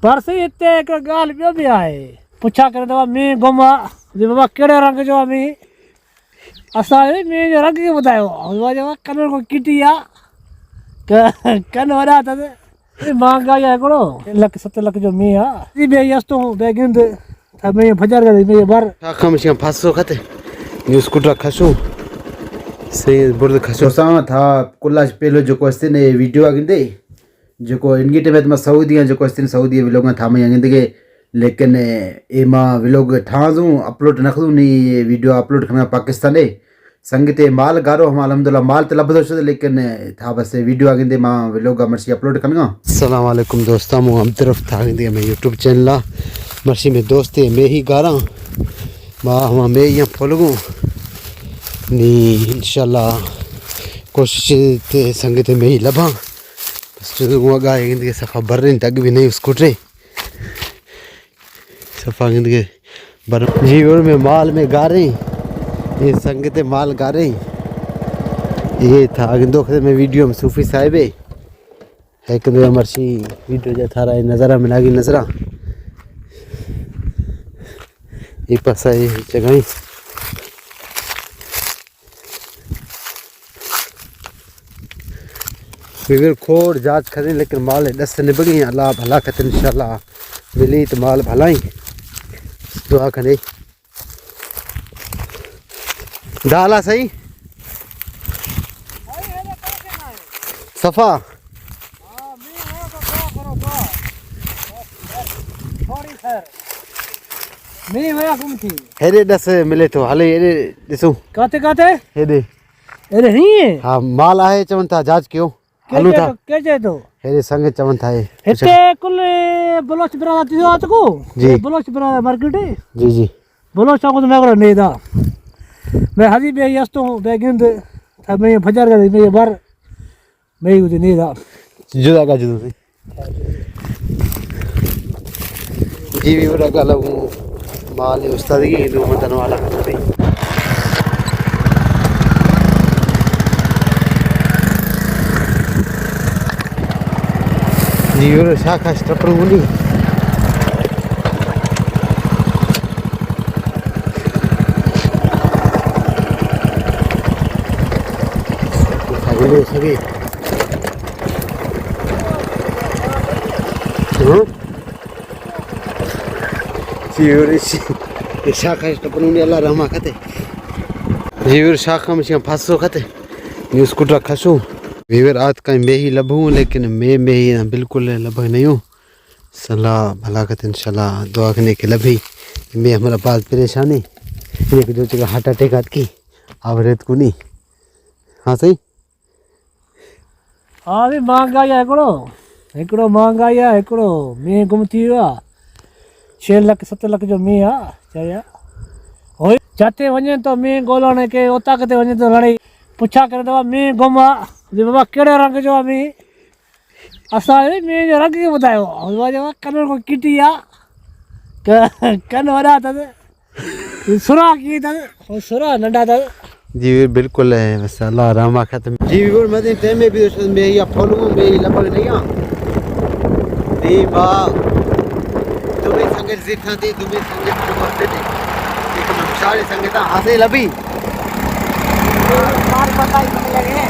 परसों इतने एक गाल ॿियो बि आहे पुछा करे दवा मींहुं गुम आहे बाबा कहिड़े रंग जो आहे मींहुं असां मींहुं जो रंग खे ॿुधायो बाबा कन को किटी आहे कन वॾा अथसि महांगाई आहे हिकिड़ो 1,00,000 7,00,000 जो मींहुं आहे ॿिए यस्तो ॿिए गिंद मींहुं फजर करे मींहुं बर शाखा में फांसो खाते न्यू स्कूटर खसू सही बुर्द खसू सामा था कुल्लाज पेलो जो को ने वीडियो आगिंदे जो को इनकी टेमेत में सऊदी जो को सऊदी व्लॉग में था मैं आगिंदे लेकिन ए मां व्लॉग ठाजू अपलोड नखदू नी वीडियो अपलोड करना पाकिस्तान ए संगीते माल गारो हम अल्हम्दुलिल्लाह माल तो लभदो छ लेकिन था बस वीडियो आगिंदे मां व्लॉग मर्सी अपलोड करना। अस्सलाम वालेकुम दोस्तों मु हम तरफ था आगिंदे मैं यूट्यूब चैनल मर्सी में दोस्ते मैं ही गारा मां हम मैं यहां फॉलो नी इंशाल्लाह कोशिश ते संगीते में ही लभा बस जो वो गाय के सफा बर्रे तक भी नहीं स्कूटर सफा के बर जी और में माल में गा रही ये संगीते माल गा रही ये था दो में वीडियो में सूफी साहिब है एक दो मर्सी वीडियो जो था रहा नज़ारा मिलागी नजरा ये पासा ये जगह फिर खोड़ जांच करें लेकिन माल दस निबगी अल्लाह भला करते इंशाल्लाह मिली तो माल भलाई दुआ करें डाला सही सफा हेरे दस मिले तो हाले हेरे दिसो काते काते हेरे अरे नहीं है हाँ माल आए चवन था जांच क्यों हलू था के तो हेरे संग चवन था हिते कुल बलोच बरादा तियो आतको जी बलोच बरादा मार्केट है जी जी बलोच को तो मैं करो नहीं था मैं हजी बे यस्तो बे गिंद था मैं फजर कर मैं बर मैं उधर नहीं था जुदा का जुदा जी भी बड़ा काला माल उस्ताद की दो मतन वाला करते जी और शाखा स्टपर बोली सगे जी और शाखा स्टपर बोली अल्लाह रहमा खाते जी और शाखा में फांसो खाते न्यू स्कूटर खसू वीवर आज का मैं ही लभूँ लेकिन मैं ही बिल्कुल लभ नहीं हूँ सलाह भला करते इंशाल्लाह दुआ करने के लभी मैं हमारा पास परेशानी एक जो जगह हार्ट अटैक आत की आवरेत को नहीं हाँ सही हाँ भी महंगाई है हिकिड़ो महंगाई है हिकिड़ो मींहुं गुम थी वियो आहे 6,00,000 जो मींहुं आहे चया हो जिते वञे तो मींहुं ॻोल्हण के उतां किथे वञे तो लड़ाई पुछा करे दवा मींहुं गुम आहे बाबा कहिड़े रंग जो आहे मींहुं असां मींहुं जो रंग खे ॿुधायो बाबा कन को किटी आहे कन वॾा अथसि सुरा कीअं अथसि सुरा नंढा अथसि जी बिल्कुल है बस अल्लाह रहमा खत्म जी बिल्कुल मदे टाइम में भी मैं या फॉलो में लगभग नहीं आ दी बा तुम्हें संगत जितना दी तुम्हें संगत को करते थे एक मशारे संगत हासे लबी मार पता ही नहीं लगे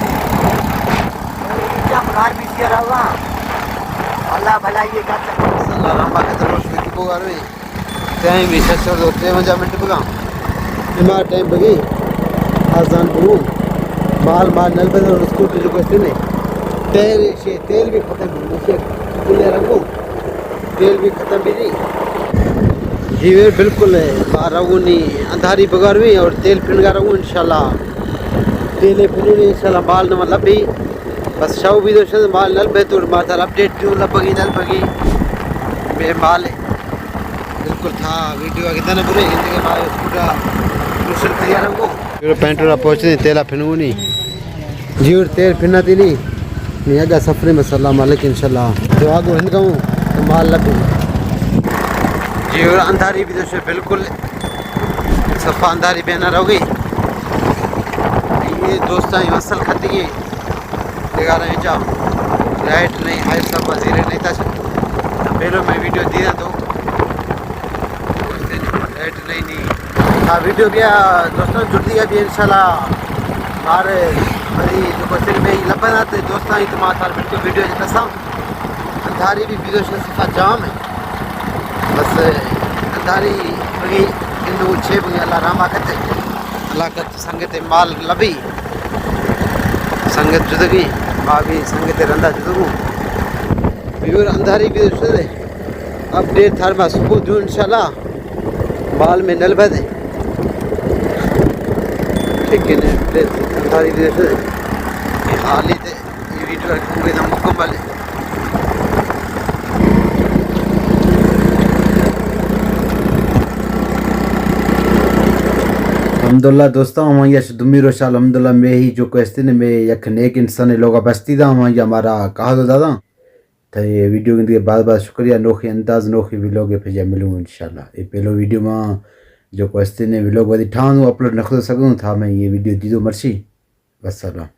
क्या मार भी किया रहा अल्लाह भला ये का अल्लाह रहमा खत्म रोश की पुकार में टाइम भी 7 मिनट बगा दिमाग टाइम बगी आसान बू माल नल बदल और स्कूटर जो कहते ने तेल भी खत्म खुले रंगो तेल भी खत्म भी नहीं जी वे बिल्कुल रंगूनी अंधारी बगारवी और तेल फिनगा रंगू इंशाल्लाह तेल फिनूनी इंशाल्लाह माल न मतलब भी बस शाव भी तो माल नल बे तो माता अपडेट क्यों लबगी नल बगी मैं माल बिल्कुल था वीडियो कितना बुरे हिंदी के माल स्कूटर दूसरे खिया रंगो पैंट पहुँचते तेला फिनू नहीं जी और तेल फिना थी नहीं अगा सफरे में सलाम मालिक इंशाल्लाह तो आगो हिंद कहूँ तो माल लगे जी और अंधारी भी तो बिल्कुल सफ़ा अंधारी बहना रहोगी ये दोस्त मसल खती है दिखा रहे हैं जाओ लाइट नहीं हाई सब वजीरे नहीं था पहले मैं वीडियो दिया तो लेट नहीं हाँ वीडियो भी दोस्तों जुड़ती है भी इंशाल्लाह बार वरी जो सिर में लबन आते दोस्तों ही तमाम साल बिल्कुल वीडियो जैसा अंधारी भी वीडियो सिफा जाम है बस अंधारी बगी इंदु छे बगी अल्लाह रामा कते अल्लाह कत संगत माल लबी संगत जुदगी भाभी संगत रंदा जुदगू व्यूअर अंधारी भी सुदे अपडेट थार मा सुबह जो इंशाल्लाह माल में नल बदे ठीक है ने अंधारी भी सुदे हाली ते ये वीडियो पूरे दम मुकम्मल है अल्हम्दुलिल्लाह दोस्तों हम यश दुमी रोशा अल्हम्दुलिल्लाह में ही जो क्वेश्चन में यख नेक इंसान लोग बस्ती दा हम या हमारा कहा तो दादा तो ये वीडियो के लिए बार बार शुक्रिया नोखी अंदाज नोखी व्लॉग पे जा मिलूँ इंशाल्लाह ये पहलो वीडियो में जो क्वेश्चन है व्लॉग वाली ठान अपलोड न कर सकूँ था मैं ये वीडियो दीदो मर्सी वस्सलाम।